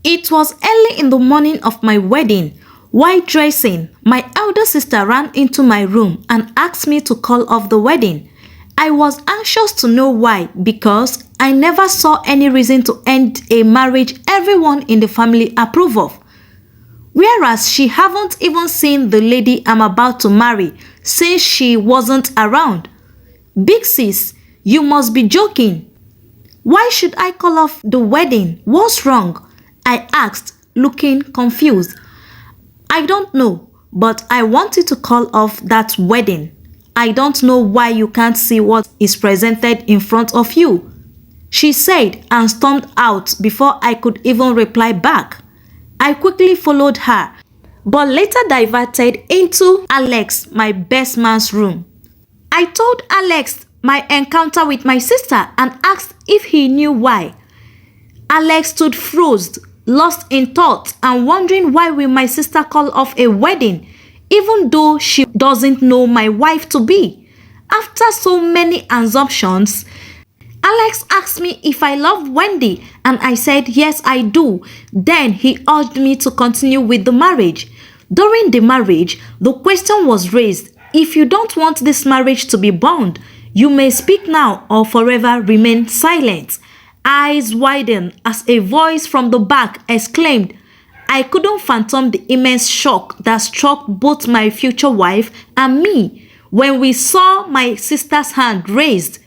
It was early in the morning of my wedding. While dressing, my elder sister ran into my room and asked me to call off the wedding. I was anxious to know why because I never saw any reason to end a marriage everyone in the family approved of. Whereas she haven't even seen the lady I'm about to marry since she wasn't around. Big sis, you must be joking. Why should I call off the wedding? What's wrong? I asked, looking confused. I don't know, but I want you to call off that wedding. I don't know why you can't see what is presented in front of you, she said and stormed out before I could even reply back. I quickly followed her, but later diverted into Alex, my best man's room. I told Alex my encounter with my sister and asked if he knew why. Alex stood frozen, lost in thought and wondering why will my sister call off a wedding even though she doesn't know my wife-to-be. After so many assumptions, Alex asked me if I loved Wendy and I said yes I do. Then he urged me to continue with the marriage. During the marriage, the question was raised, if you don't want this marriage to be bound, you may speak now or forever remain silent. Eyes widened as a voice from the back exclaimed. I couldn't fathom the immense shock that struck both my future wife and me when we saw my sister's hand raised.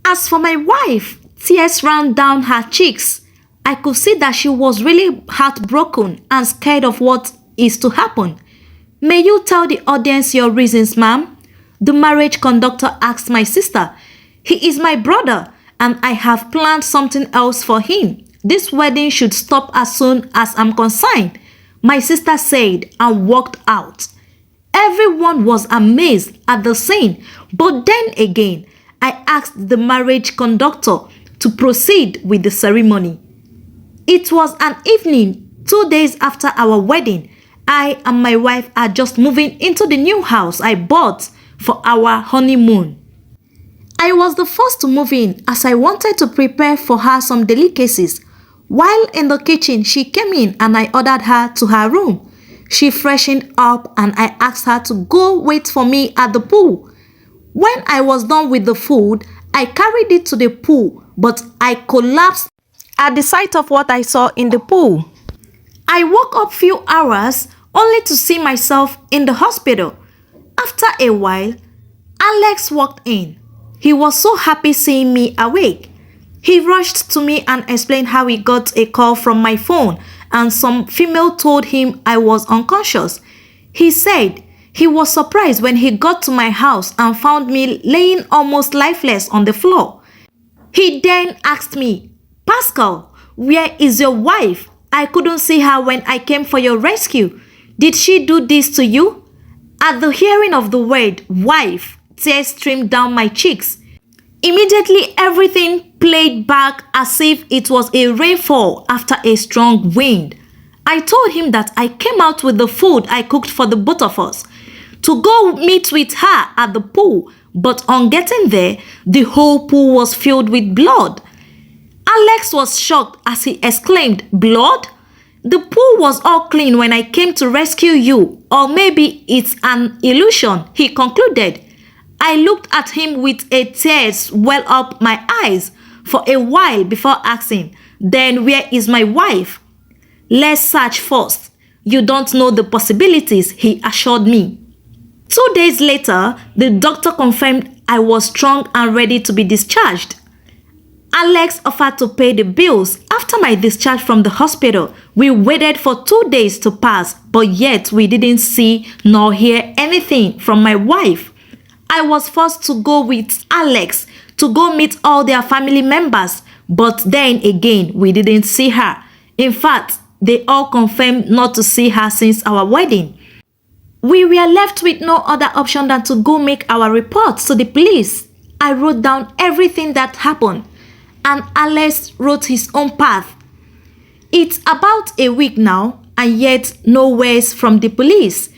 As for my wife, tears ran down her cheeks. I could see that she was really heartbroken and scared of what is to happen. May you tell the audience your reasons, ma'am? The marriage conductor asked my sister. He is my brother and I have planned something else for him. This wedding should stop as soon as I'm consigned, my sister said and walked out. Everyone was amazed at the scene, but then again, I asked the marriage conductor to proceed with the ceremony. It was an evening 2 days after our wedding. I and my wife are just moving into the new house I bought for our honeymoon. I was the first to move in as I wanted to prepare for her some delicacies. While in the kitchen, she came in and I ordered her to her room. She freshened up and I asked her to go wait for me at the pool. When I was done with the food, I carried it to the pool, but I collapsed at the sight of what I saw in the pool. I woke up few hours only to see myself in the hospital. After a while, Alex walked in. He was so happy seeing me awake. He rushed to me and explained how he got a call from my phone and some female told him I was unconscious. He said he was surprised when he got to my house and found me laying almost lifeless on the floor. He then asked me, Pascal, where is your wife? I couldn't see her when I came for your rescue. Did she do this to you? At the hearing of the word wife, tears streamed down my cheeks. Immediately, everything played back as if it was a rainfall after a strong wind. I told him that I came out with the food I cooked for the both of us to go meet with her at the pool, but on getting there, the whole pool was filled with blood. Alex was shocked as he exclaimed, blood? The pool was all clean when I came to rescue you, or maybe it's an illusion, he concluded. I looked at him with a tears well up my eyes for a while before asking, then where is my wife? Let's search first. You don't know the possibilities, he assured me. 2 days later, the doctor confirmed I was strong and ready to be discharged. Alex offered to pay the bills. After my discharge from the hospital, we waited for 2 days to pass, but yet we didn't see nor hear anything from my wife. I was forced to go with Alex to go meet all their family members, but then again, we didn't see her. In fact, they all confirmed not to see her since our wedding. We were left with no other option than to go make our reports to the police. I wrote down everything that happened, and Alex wrote his own path. It's about a week now, and yet no words from the police.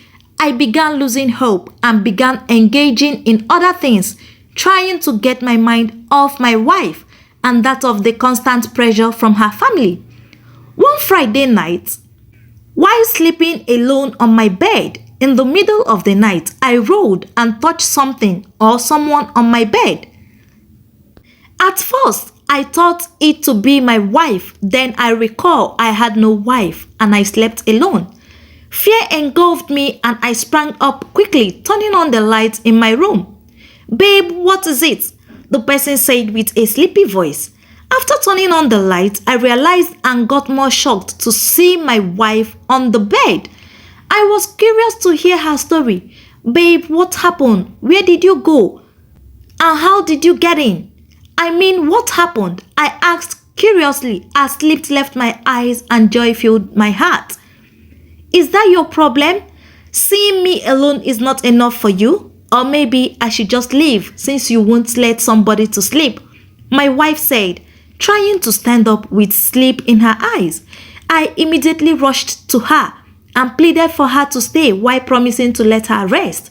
I began losing hope and began engaging in other things, trying to get my mind off my wife and that of the constant pressure from her family. One Friday night, while sleeping alone on my bed, in the middle of the night, I rolled and touched something or someone on my bed. At first, I thought it to be my wife. Then I recall I had no wife and I slept alone. Fear engulfed me and I sprang up quickly, turning on the lights in my room. "Babe, what is it?" the person said with a sleepy voice. After turning on the light, I realized and got more shocked to see my wife on the bed. I was curious to hear her story. "Babe, what happened? Where did you go? And how did you get in? I mean, what happened?" I asked curiously as sleep left my eyes and joy filled my heart. "Is that your problem? Seeing me alone is not enough for you? Or maybe I should just leave since you won't let somebody to sleep," my wife said, trying to stand up with sleep in her eyes. I immediately rushed to her and pleaded for her to stay while promising to let her rest.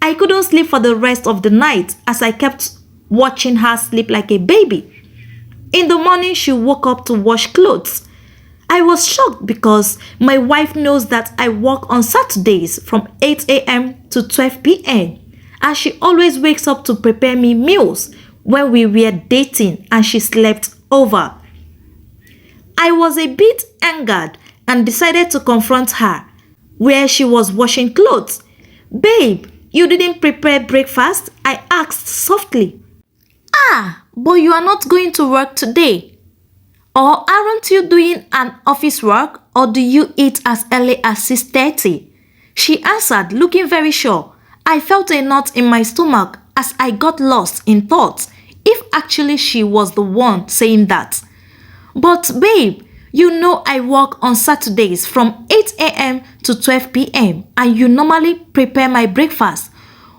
I couldn't sleep for the rest of the night as I kept watching her sleep like a baby. In the morning, she woke up to wash clothes. I was shocked because my wife knows that I work on Saturdays from 8 a.m. to 12 p.m. and she always wakes up to prepare me meals when we were dating and she slept over. I was a bit angered and decided to confront her where she was washing clothes. "Babe, you didn't prepare breakfast?" I asked softly. "Ah, but you are not going to work today. Or aren't you doing an office work, or do you eat as early as 6:30? She answered, looking very sure. I felt a knot in my stomach as I got lost in thoughts if actually she was the one saying that. "But babe, you know I work on Saturdays from 8 a.m. to 12 p.m. and you normally prepare my breakfast.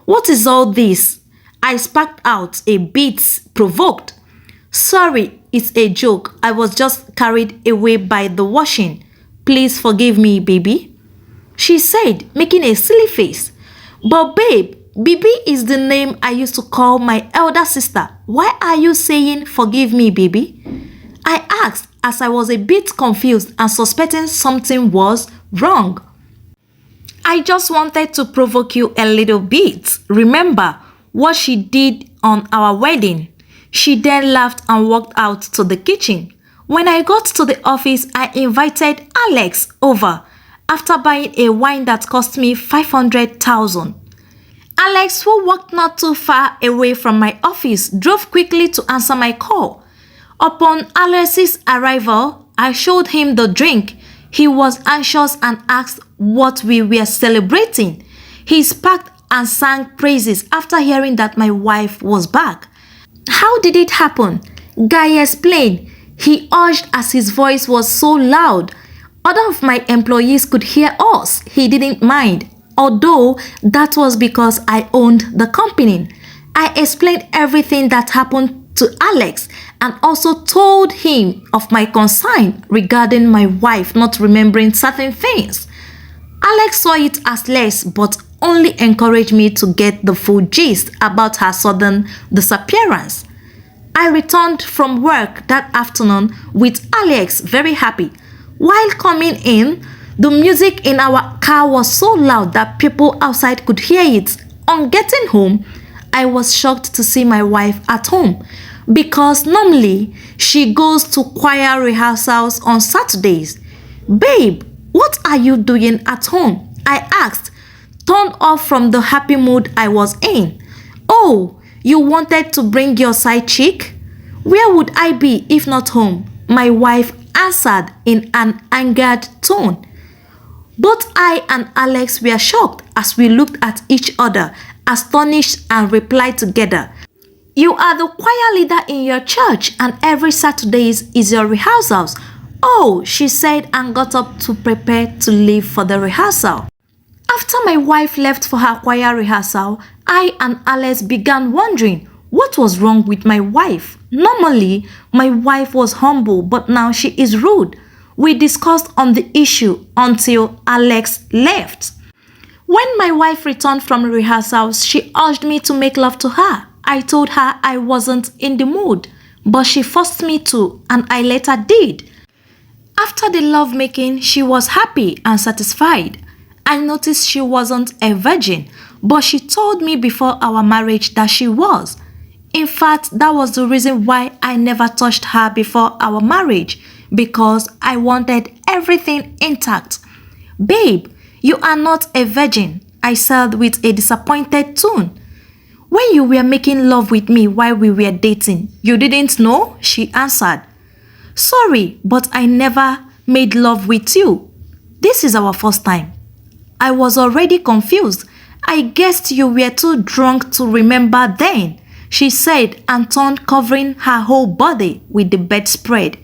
What is all this?" I sparked out, a bit provoked. "Sorry, it's a joke. I was just carried away by the washing. Please forgive me, baby," she said, making a silly face. "But babe, Bibi is the name I used to call my elder sister. Why are you saying forgive me, baby?" I asked as I was a bit confused and suspecting something was wrong. "I just wanted to provoke you a little bit. Remember what she did on our wedding?" She then laughed and walked out to the kitchen. When I got to the office, I invited Alex over after buying a wine that cost me 500,000. Alex, who worked not too far away from my office, drove quickly to answer my call. Upon Alex's arrival, I showed him the drink. He was anxious and asked what we were celebrating. He sparked and sang praises after hearing that my wife was back. "How did it happen?" Guy explained. He urged as his voice was so loud. Other of my employees could hear us. He didn't mind, although that was because I owned the company. I explained everything that happened to Alex and also told him of my concern regarding my wife not remembering certain things. Alex saw it as less but only encouraged me to get the full gist about her sudden disappearance. I returned from work that afternoon with Alex very happy. While coming in, the music in our car was so loud that people outside could hear it. On getting home, I was shocked to see my wife at home because normally she goes to choir rehearsals on Saturdays. "Babe, what are you doing at home?" I asked, turned off from the happy mood I was in. "Oh, you wanted to bring your side chick? Where would I be if not home?" my wife answered in an angered tone. Both I and Alex were shocked as we looked at each other, astonished, and replied together, "You are the choir leader in your church and every Saturdays is your rehearsals." "Oh," she said and got up to prepare to leave for the rehearsal. After my wife left for her choir rehearsal, I and Alex began wondering what was wrong with my wife. Normally, my wife was humble, but now she is rude. We discussed on the issue until Alex left. When my wife returned from rehearsals, she urged me to make love to her. I told her I wasn't in the mood, but she forced me to, and I later did. After the lovemaking, she was happy and satisfied. I noticed she wasn't a virgin, but she told me before our marriage that she was. In fact, that was the reason why I never touched her before our marriage, because I wanted everything intact. Babe, you are not a virgin, I said with a disappointed tone. When you were making love with me while we were dating, you didn't know? She answered. Sorry, but I never made love with you. This is our first time. I was already confused. I guessed you were too drunk to remember then, she said and turned covering her whole body with the bedspread.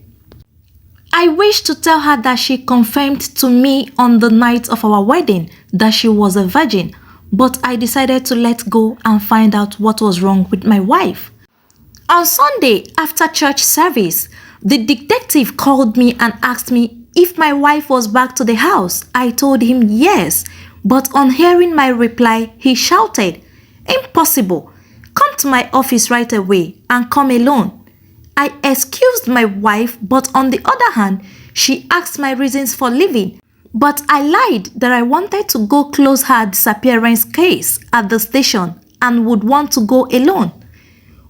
I wished to tell her that she confirmed to me on the night of our wedding that she was a virgin, but I decided to let go and find out what was wrong with my wife. On Sunday, after church service, the detective called me and asked me if my wife was back to the house. I told him yes, but on hearing my reply, he shouted, "Impossible! Come to my office right away and come alone." I excused my wife, but on the other hand, she asked my reasons for leaving. But I lied that I wanted to go close her disappearance case at the station and would want to go alone.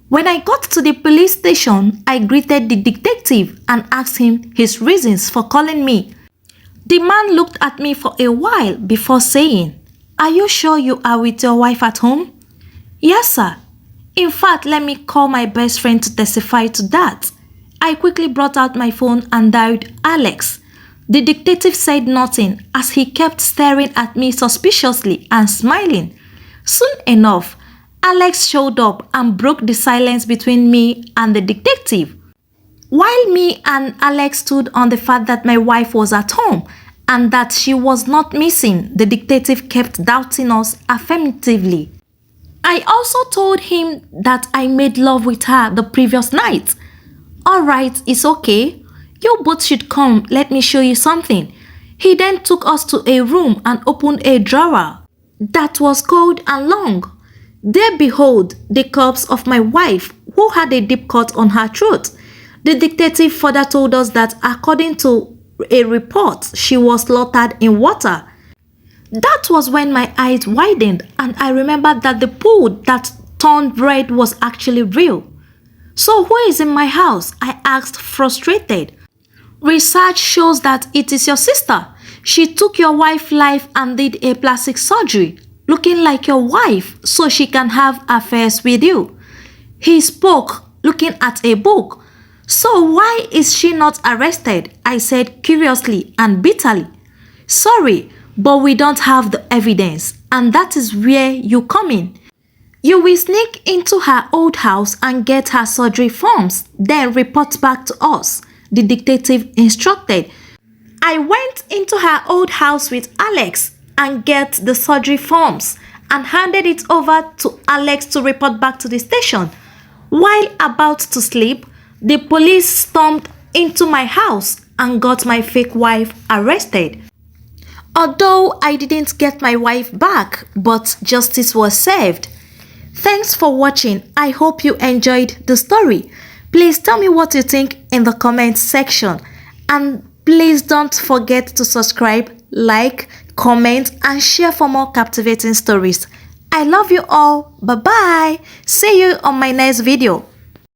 When I got to the police station, I greeted the detective and asked him his reasons for calling me. The man looked at me for a while before saying, "Are you sure you are with your wife at home?" "Yes, sir. In fact, let me call my best friend to testify to that." I quickly brought out my phone and dialed Alex. The detective said nothing as he kept staring at me suspiciously and smiling. Soon enough, Alex showed up and broke the silence between me and the detective. While me and Alex stood on the fact that my wife was at home and that she was not missing, the detective kept doubting us affirmatively. I also told him that I made love with her the previous night. "All right, it's okay. You both should come, let me show you something." He then took us to a room and opened a drawer that was cold and long. There behold, the corpse of my wife who had a deep cut on her throat. The detective further told us that according to a report, she was slaughtered in water. That was when my eyes widened and I remembered that the pool that turned red was actually real. "So who is in my house?" I asked, frustrated. "Research shows that it is your sister. She took your wife's life and did a plastic surgery, looking like your wife, so she can have affairs with you." He spoke, looking at a book. "So why is she not arrested?" I said curiously and bitterly. "Sorry, but we don't have the evidence, and that is where you come in. You will sneak into her old house and get her surgery forms, then report back to us," the detective instructed. I went into her old house with Alex and get the surgery forms and handed it over to Alex to report back to the station. While about to sleep, the police stormed into my house and got my fake wife arrested. Although I didn't get my wife back, but justice was served. Thanks for watching. I hope you enjoyed the story. Please tell me what you think in the comment section. And please don't forget to subscribe, like, comment, and share for more captivating stories. I love you all. Bye-bye. See you on my next video.